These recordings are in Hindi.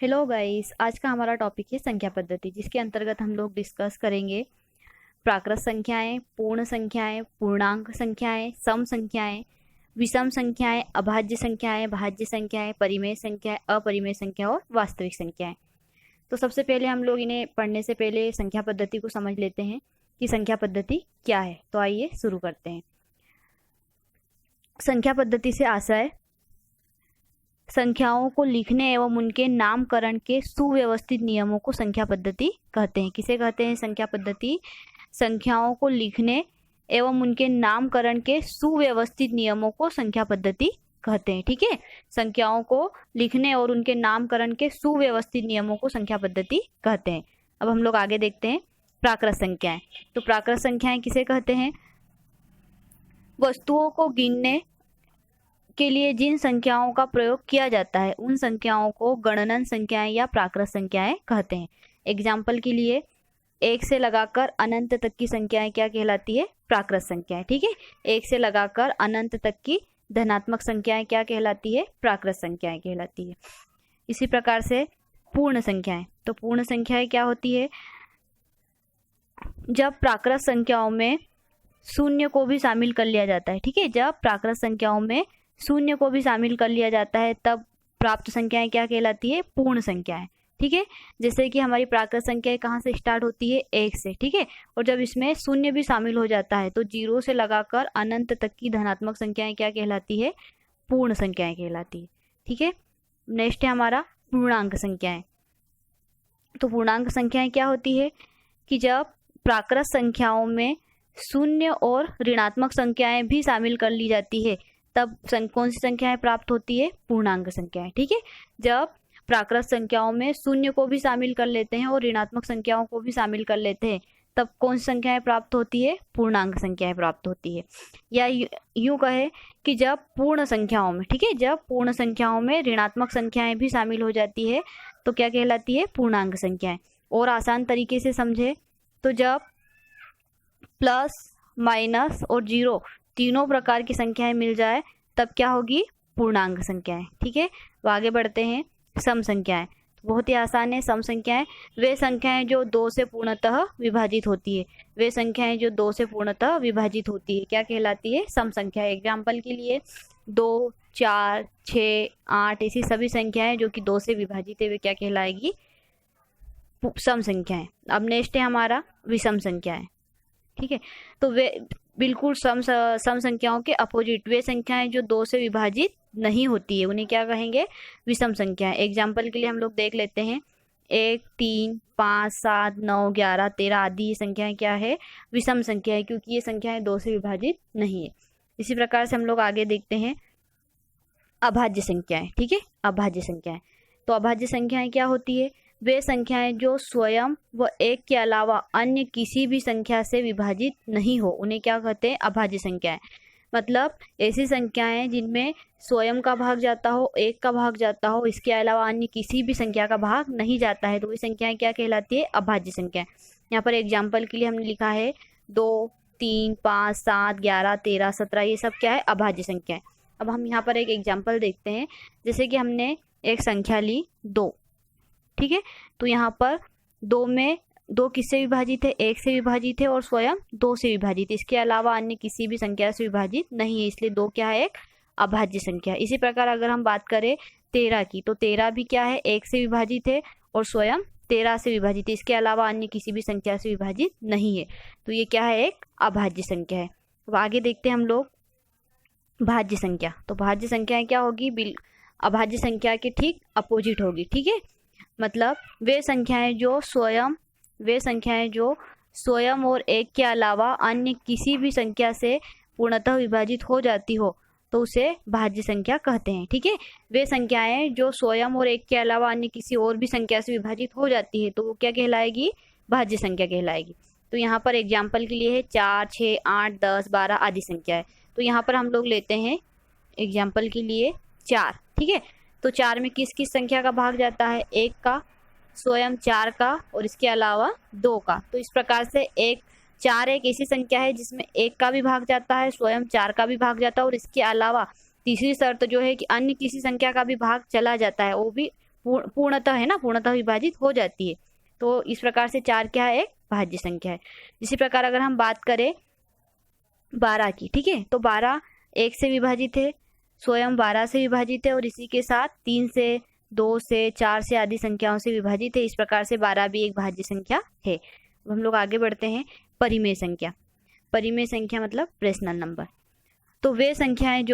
हेलो गाइस, आज का हमारा टॉपिक है संख्या पद्धति, जिसके अंतर्गत हम लोग डिस्कस करेंगे प्राकृत संख्याएं, पूर्ण संख्याएं, पूर्णांक संख्याएं, सम संख्याएं, विषम संख्याएं, अभाज्य संख्याएं, भाज्य संख्याएं, परिमेय संख्याएं, अपरिमेय संख्या और वास्तविक संख्याएं। तो सबसे पहले हम लोग इन्हें पढ़ने से पहले संख्या पद्धति को समझ लेते हैं कि संख्या पद्धति क्या है। तो आइए शुरू करते हैं। संख्या पद्धति से आशय संख्याओं को लिखने एवं उनके नामकरण के सुव्यवस्थित नियमों को संख्या पद्धति कहते हैं। किसे कहते हैं संख्या पद्धति? संख्याओं को लिखने एवं उनके नामकरण के सुव्यवस्थित नियमों को संख्या पद्धति कहते हैं। ठीक है, संख्याओं को लिखने और उनके नामकरण के सुव्यवस्थित नियमों को संख्या पद्धति कहते हैं। अब हम लोग आगे देखते हैं प्राकृत संख्याएं। तो प्राकृत संख्याएं किसे कहते हैं? वस्तुओं को गिनने के लिए जिन संख्याओं का प्रयोग किया जाता है उन संख्याओं को गणन संख्याएं या प्राकृत संख्याएं कहते हैं। एग्जाम्पल के लिए 1 से लगाकर अनंत तक की संख्याएं क्या कहलाती है? प्राकृत संख्याएं। ठीक है, 1 से लगाकर अनंत तक की धनात्मक संख्याएं क्या कहलाती है? प्राकृत संख्याएं कहलाती है। इसी प्रकार से पूर्ण संख्याएं। तो पूर्ण संख्याएं क्या होती है? जब प्राकृत संख्याओं में शून्य को भी शामिल कर लिया जाता है। ठीक है, जब प्राकृत संख्याओं में शून्य को भी शामिल कर लिया जाता है तब प्राप्त संख्याएं क्या कहलाती है? पूर्ण संख्याएं। ठीक है, जैसे कि हमारी प्राकृत संख्याएं कहाँ से स्टार्ट होती है? 1 से। ठीक है, और जब इसमें शून्य भी शामिल हो जाता है तो 0 से लगाकर अनंत तक की धनात्मक संख्याएं क्या कहलाती है? पूर्ण संख्याएं कहलाती है। ठीक है, नेक्स्ट है हमारा पूर्णांक संख्याएं। तो पूर्णांक संख्याएं क्या होती है कि जब प्राकृत संख्याओं में शून्य और ऋणात्मक संख्याएं भी शामिल कर ली जाती है तब कौन सी संख्याएं प्राप्त होती है? पूर्णांक संख्याएं। ठीक है, जब प्राकृत संख्याओं में शून्य को भी शामिल कर लेते हैं और ऋणात्मक संख्याओं को भी शामिल कर लेते हैं तब कौन सी संख्याएं प्राप्त होती है? पूर्णांक संख्याएं प्राप्त होती है। या यूं कहे कि जब पूर्ण संख्याओं में, ठीक है, जब पूर्ण संख्याओं में ऋणात्मक संख्याएं भी शामिल हो जाती है तो क्या कहलाती है? पूर्णांक संख्याएं। और आसान तरीके से समझे तो जब प्लस, माइनस और 0 तीनों प्रकार की संख्याएं मिल जाए तब क्या होगी? पूर्णांक संख्याएं। ठीक है, तो आगे बढ़ते हैं सम संख्याएं। बहुत ही आसान है। सम संख्याएं वे संख्याएं जो 2 से पूर्णतः विभाजित होती है। वे संख्याएं जो 2 से पूर्णतः विभाजित होती है क्या कहलाती है? सम संख्या। एग्जाम्पल के लिए 2, 4, 6, 8 ऐसी सभी संख्याएं जो कि 2 से विभाजित है वे क्या कहलाएगी? सम संख्याएं। अब नेक्स्ट है हमारा विषम संख्याएं। ठीक है, तो वे बिल्कुल सम संख्याओं के अपोजिट वे संख्याएं जो 2 से विभाजित नहीं होती है उन्हें क्या कहेंगे? विषम संख्याएं। एग्जाम्पल के लिए हम लोग देख लेते हैं 1, 3, 5, 7, 9, 11, 13 आदि ये संख्याएं क्या है? विषम संख्या है, क्योंकि ये संख्याएं 2 से विभाजित नहीं है। इसी प्रकार से हम लोग आगे देखते हैं अभाज्य संख्याएं। ठीक है, अभाज्य संख्याएं। तो अभाज्य संख्याएं क्या होती है? वे संख्याएं जो स्वयं व 1 के अलावा अन्य किसी भी संख्या से विभाजित नहीं हो उन्हें क्या कहते हैं? अभाज्य संख्याएं। मतलब ऐसी संख्याएं जिनमें स्वयं का भाग जाता हो, 1 का भाग जाता हो, इसके अलावा अन्य किसी भी संख्या का भाग नहीं जाता है तो ये संख्याएं क्या कहलाती है? अभाज्य संख्याएं। यहाँ पर एग्जाम्पल के लिए हमने लिखा है 2, 3, 5, 7, 11, 13, 17 ये सब क्या है? अभाज्य संख्याएं। अब हम यहाँ पर एक एग्जाम्पल देखते हैं। जैसे कि हमने एक संख्या ली 2। ठीक है, तो यहाँ पर 2 में 2 किससे विभाजित है? 1 से विभाजित है और स्वयं 2 से विभाजित है। इसके अलावा अन्य किसी भी संख्या से विभाजित नहीं है, इसलिए 2 क्या है? एक अभाज्य संख्या। इसी प्रकार अगर हम बात करें 13 की तो 13 भी क्या है? 1 से विभाजित है और स्वयं 13 से विभाजित है। इसके अलावा अन्य किसी भी संख्या से विभाजित नहीं है, तो ये क्या है? एक अभाज्य संख्या है। अब आगे देखते हैं हम लोग भाज्य संख्या। तो भाज्य संख्या क्या होगी? अभाज्य संख्या के ठीक अपोजिट होगी। ठीक है, मतलब वे संख्याएं जो स्वयं और 1 के अलावा अन्य किसी भी संख्या से पूर्णतः विभाजित हो जाती हो तो उसे भाज्य संख्या कहते हैं। ठीक है, वे संख्याएं जो स्वयं और 1 के अलावा अन्य किसी और भी संख्या से विभाजित हो जाती है तो वो क्या कहलाएगी? भाज्य संख्या कहलाएगी। तो यहाँ पर एग्जाम्पल के लिए है 4, 6, 8, 10, 12 आदि संख्या है। तो यहाँ पर हम लोग लेते हैं एग्जाम्पल के लिए 4। ठीक है, तो 4 में किस किस संख्या का भाग जाता है? 1 का, स्वयं 4 का और इसके अलावा 2 का। तो इस प्रकार से 4 एक ऐसी संख्या है जिसमें 1 का भी भाग जाता है, स्वयं 4 का भी भाग जाता है और इसके अलावा तीसरी शर्त जो है कि अन्य किसी संख्या का भी भाग चला जाता है, वो भी पूर्णतः है ना, पूर्णतः विभाजित हो जाती है। तो इस प्रकार से 4 क्या है, एक भाज्य संख्या है। इसी प्रकार अगर हम बात करें 12 की, ठीक है, तो 12 1 से विभाजित है, स्वयं 12 से विभाजित है और इसी के साथ 3 से, 2 से, 4 से आदि संख्याओं से विभाजित है। इस प्रकार से 12 भी एक भाज्य संख्या है। अब हम लोग आगे बढ़ते हैं, परिमेय संख्या। परिमेय संख्या मतलब रेशनल नंबर। तो वे संख्याएं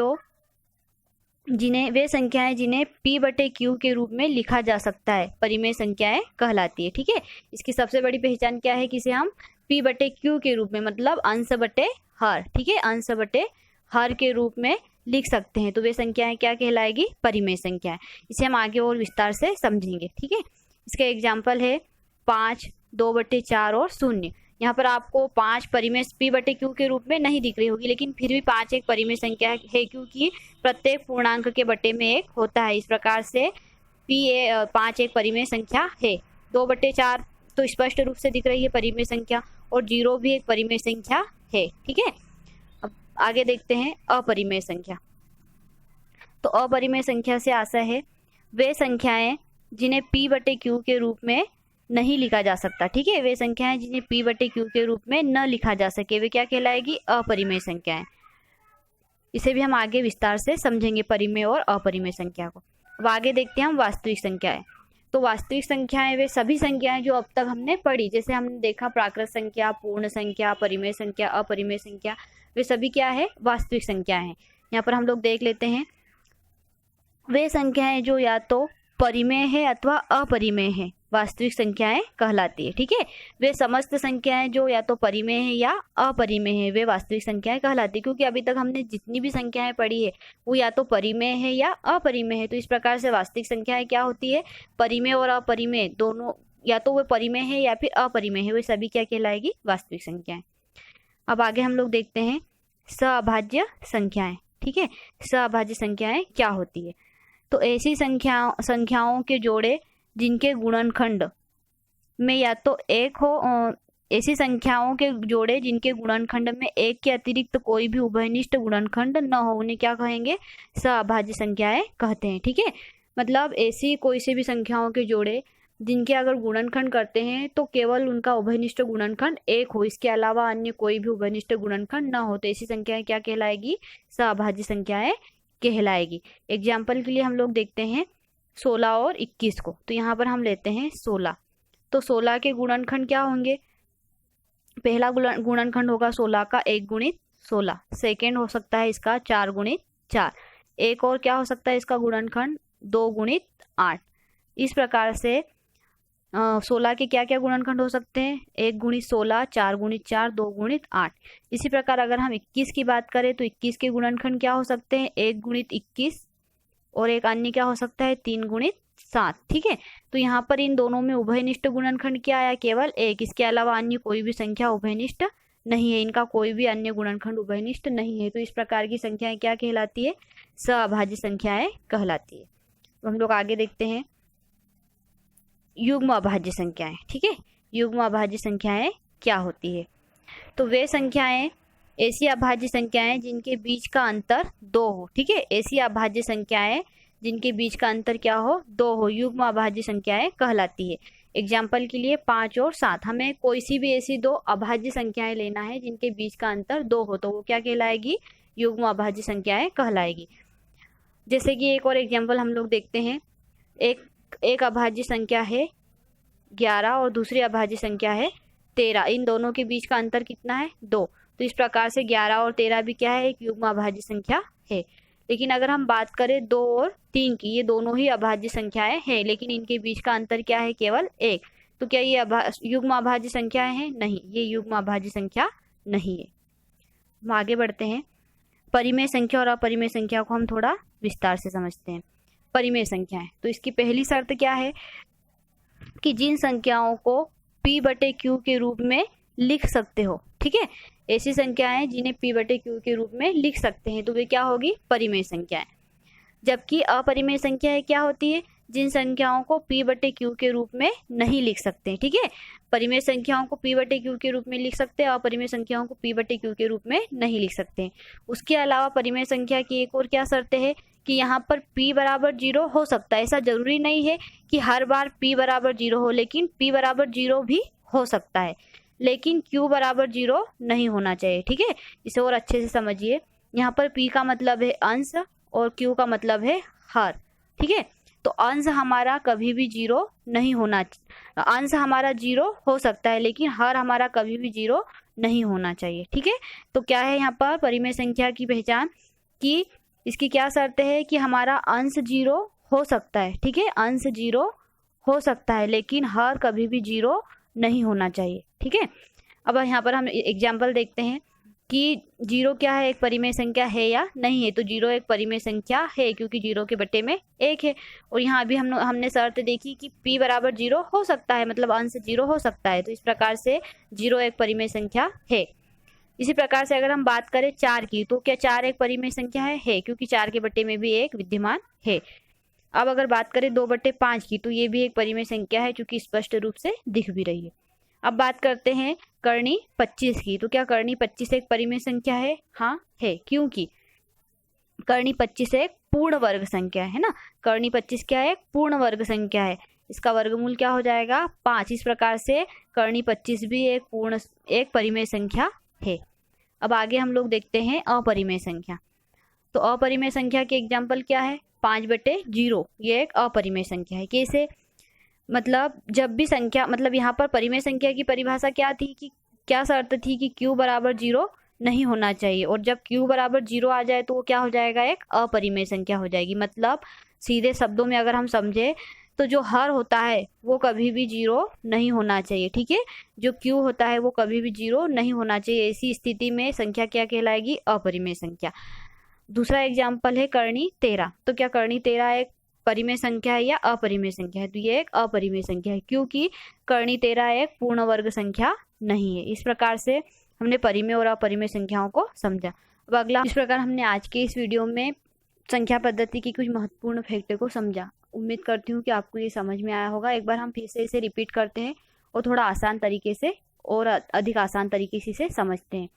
जिन्हें p/q के रूप में लिखा जा सकता है, परिमेय संख्याएं कहलाती है। ठीक है, इसकी सबसे बड़ी पहचान क्या है, किसे हम p/q के रूप में मतलब अंश बटे हर, ठीक है, अंश बटे हर के रूप में लिख सकते हैं। तो वे संख्याएं क्या कहलाएगी, परिमेय संख्याएं। इसे हम आगे और विस्तार से समझेंगे। ठीक है, इसका एग्जाम्पल है 5, 2/4 और 0। यहाँ पर आपको 5 परिमेय p/q के रूप में नहीं दिख रही होगी, लेकिन फिर भी 5 एक परिमेय संख्या है, क्योंकि प्रत्येक पूर्णांक के बटे में 1 होता है। इस प्रकार से 5 एक परिमेय संख्या है। 2/4 तो स्पष्ट रूप से दिख रही है परिमेय संख्या, और 0 भी एक परिमेय संख्या है। ठीक है, अब आगे देखते हैं अपरिमेय संख्या। तो अपरिमेय संख्या से आशा है वे संख्याएं जिन्हें p/q के रूप में नहीं लिखा जा सकता। ठीक है, वे संख्याएं जिन्हें p/q के रूप में न लिखा जा सके, वे क्या कहलाएगी, अपरिमेय संख्याएं। इसे भी हम आगे विस्तार से समझेंगे, परिमेय और अपरिमेय संख्या को। अब आगे देखते हैं हम वास्तविक संख्याएं। तो वास्तविक संख्याएं वे सभी संख्याएं जो अब तक हमने पढ़ी, जैसे हमने देखा प्राकृत संख्या, पूर्ण संख्या, परिमेय संख्या, अपरिमेय संख्या, वे सभी क्या है, वास्तविक संख्या है। यहाँ पर हम लोग देख लेते हैं, वे संख्याएं जो या तो परिमेय है अथवा अपरिमेय है, वास्तविक संख्याएं कहलाती है। ठीक है, वे समस्त संख्याएं जो या तो परिमेय है या अपरिमेय है, वे वास्तविक संख्याएं कहलाती है। क्योंकि अभी तक हमने जितनी भी संख्याएं पढ़ी है वो या तो परिमेय है या अपरिमेय है। तो इस प्रकार से वास्तविक संख्याएं क्या होती है, परिमेय और अपरिमेय दोनों, या तो वे परिमेय है या फिर अपरिमेय है, वे सभी क्या कहलाएगी, वास्तविक संख्याएं। अब आगे हम लोग देखते हैं सअभाज्य संख्याएं। ठीक है, सअभाज्य संख्याएं क्या होती है। तो ऐसी संख्याओं के जोड़े जिनके गुणनखंड में या तो 1 हो, ऐसी संख्याओं के जोड़े जिनके गुणनखंड में 1 के अतिरिक्त कोई भी उभयनिष्ठ गुणनखंड न हो, उन्हें क्या कहेंगे, सअभाज्य संख्याएं कहते हैं। ठीक है, मतलब ऐसी कोई सी भी संख्याओं के जोड़े जिनके अगर गुणनखंड करते हैं तो केवल उनका उभयनिष्ठ गुणनखंड 1 हो, इसके अलावा अन्य कोई भी उभयनिष्ठ गुणनखंड न हो, तो ऐसी संख्याएं क्या कहलाएगी, सअभाज्य संख्याएं कहलाएगी। एग्जाम्पल के लिए हम लोग देखते हैं 16 और 21 को। तो यहाँ पर हम लेते हैं 16। तो 16 के गुणनखंड क्या होंगे, पहला गुणनखंड होगा 16 का 1 गुणित 16, सेकेंड हो सकता है इसका 4 गुणित 4, एक और क्या हो सकता है इसका गुणनखंड 2 गुणित 8। इस प्रकार से 16 के क्या क्या गुणनखंड हो सकते हैं, 1 गुणित 16, 4 गुणित 4, 2 गुणित 8। इसी प्रकार अगर हम 21 की बात करें तो 21 के गुणनखंड क्या हो सकते हैं, 1 गुणित 21 और एक अन्य क्या हो सकता है, 3 गुणित 7। ठीक है, तो यहाँ पर इन दोनों में उभयनिष्ठ गुणनखंड क्या आया, केवल 1, इसके अलावा अन्य कोई भी संख्या उभयनिष्ठ नहीं है, इनका कोई भी अन्य गुणनखंड उभयनिष्ठ नहीं है। तो इस प्रकार की संख्याएं क्या कहलाती है, सअभाज्य संख्याएं कहलाती है। तो हम लोग आगे देखते हैं युग्म अभाज्य संख्याएं। ठीक है, युग्म अभाज्य संख्याएं क्या होती है। तो वे संख्याएं ऐसी अभाज्य संख्याएं जिनके बीच का अंतर 2 हो। ठीक है, ऐसी अभाज्य संख्याएं जिनके बीच का अंतर क्या हो, 2 हो, युग्म अभाज्य संख्याएं कहलाती है। एग्जाम्पल के लिए 5 और 7, हमें कोई सी भी ऐसी 2 अभाज्य संख्याएं लेना है जिनके बीच का अंतर 2 हो, तो वो क्या कहलाएगी, युग्म अभाज्य संख्याएं कहलाएगी। जैसे कि एक और एग्जाम्पल हम लोग देखते हैं, एक अभाज्य संख्या है 11 और दूसरी अभाज्य संख्या है 13, इन दोनों के बीच का अंतर कितना है, 2। तो इस प्रकार से 11 और 13 भी क्या है, एक युग्म अभाज्य संख्या है। लेकिन अगर हम बात करें 2 और 3 की, ये दोनों ही अभाज्य संख्याएं हैं, लेकिन इनके बीच का अंतर क्या है, केवल 1। तो क्या ये युग्म अभाज्य संख्याएं हैं, नहीं, ये युग्म अभाज्य संख्या नहीं है। हम आगे बढ़ते हैं, परिमेय संख्या और अपरिमेय संख्या को हम थोड़ा विस्तार से समझते हैं। परिमेय संख्याएं, तो इसकी पहली शर्त क्या है कि जिन संख्याओं को p/q के रूप में लिख सकते हो। ठीक है, ऐसी संख्याएं जिन्हें p/q के रूप में लिख सकते हैं, तो वे क्या होगी, परिमेय संख्याएं। जबकि अपरिमेय संख्याएं क्या होती है, जिन संख्याओं को p/q के रूप में नहीं लिख सकते। ठीक है, परिमेय संख्याओं को p/q के रूप में लिख सकते हैं, अपरिमेय संख्याओं को p/q के रूप में नहीं लिख सकते। उसके अलावा परिमेय संख्या की एक और क्या शर्त है कि यहाँ पर p बराबर 0 हो सकता है, ऐसा जरूरी नहीं है कि हर बार p बराबर 0 हो, लेकिन p बराबर 0 भी हो सकता है, लेकिन q बराबर 0 नहीं होना चाहिए। ठीक है, इसे और अच्छे से समझिए। यहाँ पर p का मतलब है अंश और q का मतलब है हर। ठीक है, तो अंश हमारा कभी भी 0 नहीं होना, अंश हमारा 0 हो सकता है, लेकिन हर हमारा कभी भी 0 नहीं होना चाहिए। ठीक है, तो क्या है यहाँ पर परिमेय संख्या की पहचान, कि इसकी क्या शर्त है कि हमारा अंश 0 हो सकता है। ठीक है, अंश 0 हो सकता है, लेकिन हर कभी भी 0 नहीं होना चाहिए। ठीक है, अब यहाँ पर हम एग्जाम्पल देखते हैं कि 0 क्या है, एक परिमेय संख्या है या नहीं है। तो 0 एक परिमेय संख्या है, क्योंकि 0 के बट्टे में 1 है। और यहाँ अभी हमने शर्त देखी कि p बराबर 0 हो सकता है, मतलब अंश 0 हो सकता है। तो इस प्रकार से 0 एक परिमेय संख्या है। इसी प्रकार से अगर हम बात करें 4 की, तो क्या 4 एक परिमेय संख्या है, क्योंकि 4 के बट्टे में भी 1 विद्यमान है। अब अगर बात करें 2/5 की, तो ये भी एक परिमेय संख्या है, क्योंकि स्पष्ट रूप से दिख भी रही है। अब बात करते हैं करनी 25 की, तो क्या करनी 25 एक परिमेय संख्या है? हाँ है, क्योंकि करनी 25 एक पूर्ण वर्ग संख्या है ना। करनी 25 क्या है? पूर्ण वर्ग संख्या है। इसका वर्गमूल क्या हो जाएगा? 5। इस प्रकार से करनी 25 भी एक परिमेय संख्या है। अब आगे हम लोग देखते हैं अपरिमेय संख्या। तो अपरिमेय संख्या के एग्जाम्पल क्या है? 5/0 ये एक अपरिमेय संख्या है। कैसे? मतलब जब भी संख्या, मतलब यहाँ पर परिमेय संख्या की परिभाषा क्या थी, कि क्या शर्त थी कि q बराबर 0 नहीं होना चाहिए, और जब q बराबर 0 आ जाए तो वो क्या हो जाएगा? एक अपरिमेय संख्या हो जाएगी। मतलब सीधे शब्दों में अगर हम समझे तो जो हर होता है वो कभी भी 0 नहीं होना चाहिए। ठीक है, जो q होता है वो कभी भी 0 नहीं होना चाहिए। ऐसी स्थिति में संख्या क्या कहलाएगी? अपरिमेय संख्या। दूसरा एग्जाम्पल है करनी 13। तो क्या करनी 13 एक परिमेय संख्या है या अपरिमेय संख्या है? तो ये एक अपरिमेय संख्या है, क्योंकि करनी 13 एक पूर्ण वर्ग संख्या नहीं है। इस प्रकार से हमने परिमेय और अपरिमेय संख्याओं को समझा। अब अगला, इस प्रकार हमने आज के इस वीडियो में संख्या पद्धति की कुछ महत्वपूर्ण फैक्टर को समझा। उम्मीद करती हूँ कि आपको ये समझ में आया होगा। एक बार हम फिर से इसे रिपीट करते हैं और थोड़ा आसान तरीके से और अधिक आसान तरीके से इसे समझते हैं।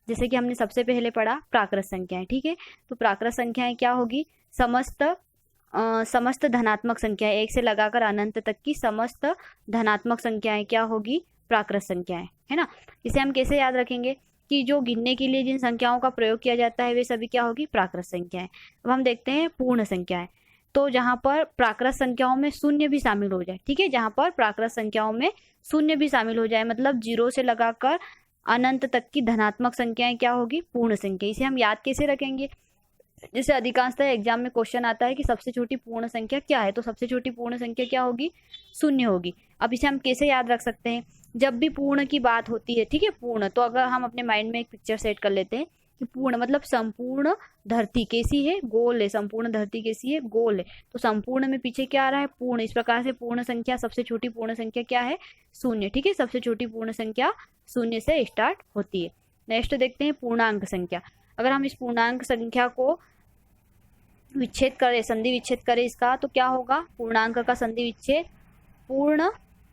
जैसे कि हमने सबसे पहले पढ़ा प्राकृत संख्याएं। ठीक है, तो प्राकृत संख्याएं क्या होगी? समस्त धनात्मक संख्याएं, 1 से लगाकर अनंत तक की समस्त धनात्मक संख्याएं क्या होगी? प्राकृत संख्याएं, है ना। इसे हम कैसे याद रखेंगे कि जो गिनने के लिए जिन संख्याओं का प्रयोग किया जाता है वे सभी क्या होगी? प्राकृत संख्याएं। अब हम देखते हैं पूर्ण संख्याएं। तो जहां पर प्राकृत संख्याओं में शून्य भी शामिल हो जाए, ठीक है, जहां पर प्राकृत संख्याओं में शून्य भी शामिल हो जाए, मतलब 0 से लगाकर अनंत तक की धनात्मक संख्याएं क्या होगी? पूर्ण संख्या। इसे हम याद कैसे रखेंगे? जैसे अधिकांशतः एग्जाम में क्वेश्चन आता है कि सबसे छोटी पूर्ण संख्या क्या है, तो सबसे छोटी पूर्ण संख्या क्या होगी? 0 होगी। अब इसे हम कैसे याद रख सकते हैं? जब भी पूर्ण की बात होती है, ठीक है, पूर्ण, तो अगर हम अपने माइंड में एक पिक्चर सेट कर लेते हैं कि पूर्ण मतलब संपूर्ण धरती कैसी है? गोल है। संपूर्ण धरती कैसी है? गोल है। तो संपूर्ण में पीछे क्या आ रहा है? पूर्ण। इस प्रकार से पूर्ण संख्या, सबसे छोटी पूर्ण संख्या क्या है? 0। ठीक है, सबसे छोटी पूर्ण संख्या 0 से स्टार्ट होती है। नेक्स्ट देखते हैं पूर्णांक संख्या। अगर हम इस पूर्णांक संख्या को विच्छेद करें, संधि विच्छेद करें इसका, तो क्या होगा? पूर्णांक का संधि विच्छेद पूर्ण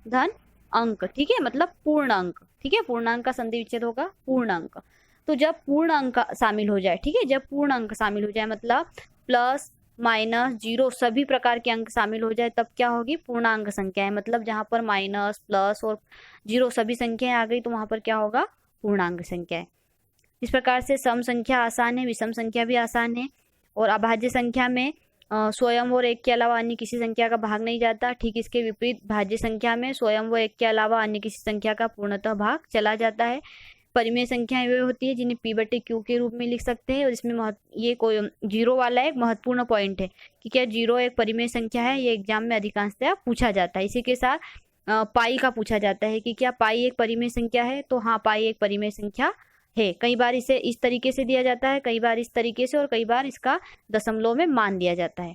धन अंक। ठीक है, मतलब पूर्ण अंक। ठीक है, पूर्णांक का संधि विच्छेद होगा पूर्ण अंक। तो जब पूर्ण अंक शामिल हो जाए, ठीक है, जब पूर्ण अंक शामिल हो जाए, मतलब प्लस माइनस जीरो सभी प्रकार के अंक शामिल हो जाए, तब क्या होगी? पूर्णांक संख्या है। मतलब जहां पर माइनस, प्लस और जीरो सभी संख्याएं आ गई तो वहां पर क्या होगा? पूर्णांक संख्या है। इस प्रकार से सम संख्या आसान है, विषम संख्या भी आसान है। और अभाज्य संख्या में स्वयं और एक के अलावा अन्य किसी संख्या का भाग नहीं जाता। ठीक इसके विपरीत भाज्य संख्या में स्वयं व एक के अलावा अन्य किसी संख्या का पूर्णतः भाग चला जाता है। परिमेय संख्याएं वे होती है जिन्हें p/q के रूप में लिख सकते हैं। और इसमें ये कोई 0 वाला एक महत्वपूर्ण पॉइंट है कि क्या 0 एक परिमेय संख्या है? ये एग्जाम में अधिकांशतः पूछा जाता है। इसी के साथ पाई का पूछा जाता है कि क्या पाई एक परिमेय संख्या है? तो हाँ, पाई एक परिमेय संख्या है। कई बार इसे इस तरीके से दिया जाता है, कई बार इस तरीके से, और कई बार इसका दशमलव में मान दिया जाता है।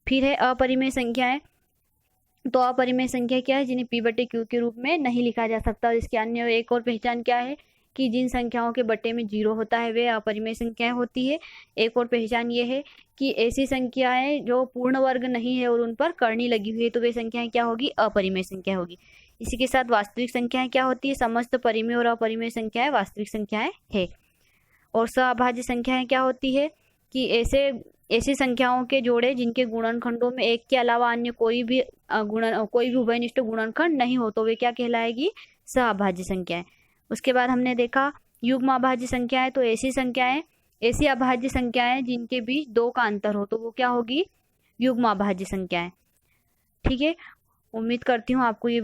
फिर है अपरिमेय संख्याएं। तो अपरिमेय संख्या क्या है? जिन्हें p/q के रूप में नहीं लिखा जा सकता। और इसकी अन्य एक और पहचान क्या है कि जिन संख्याओं के बट्टे में 0 होता है वे अपरिमेय संख्याएं होती है। एक और पहचान ये है कि ऐसी संख्याएं जो पूर्ण वर्ग नहीं है और उन पर करनी लगी हुई है, तो वे संख्याएं क्या होगी? अपरिमेय संख्या होगी। इसी के साथ वास्तविक संख्याएं क्या होती है? समस्त परिमेय और अपरिमेय संख्याएं वास्तविक संख्याएं है। और सअभाज्य संख्याएं क्या होती है? कि ऐसे ऐसी संख्याओं के जोड़े जिनके गुणनखंडों में एक के अलावा अन्य कोई भी उभयनिष्ठ गुणनखंड नहीं हो तो वे क्या कहलाएगी? सहअभाज्य संख्याएं। उसके बाद हमने देखा युग्म अभाज्य संख्याएं, तो ऐसी अभाज्य संख्याएं जिनके बीच 2 का अंतर हो तो वो क्या होगी? युग्म अभाज्य संख्याएं। ठीक है, उम्मीद करती हूँ आपको ये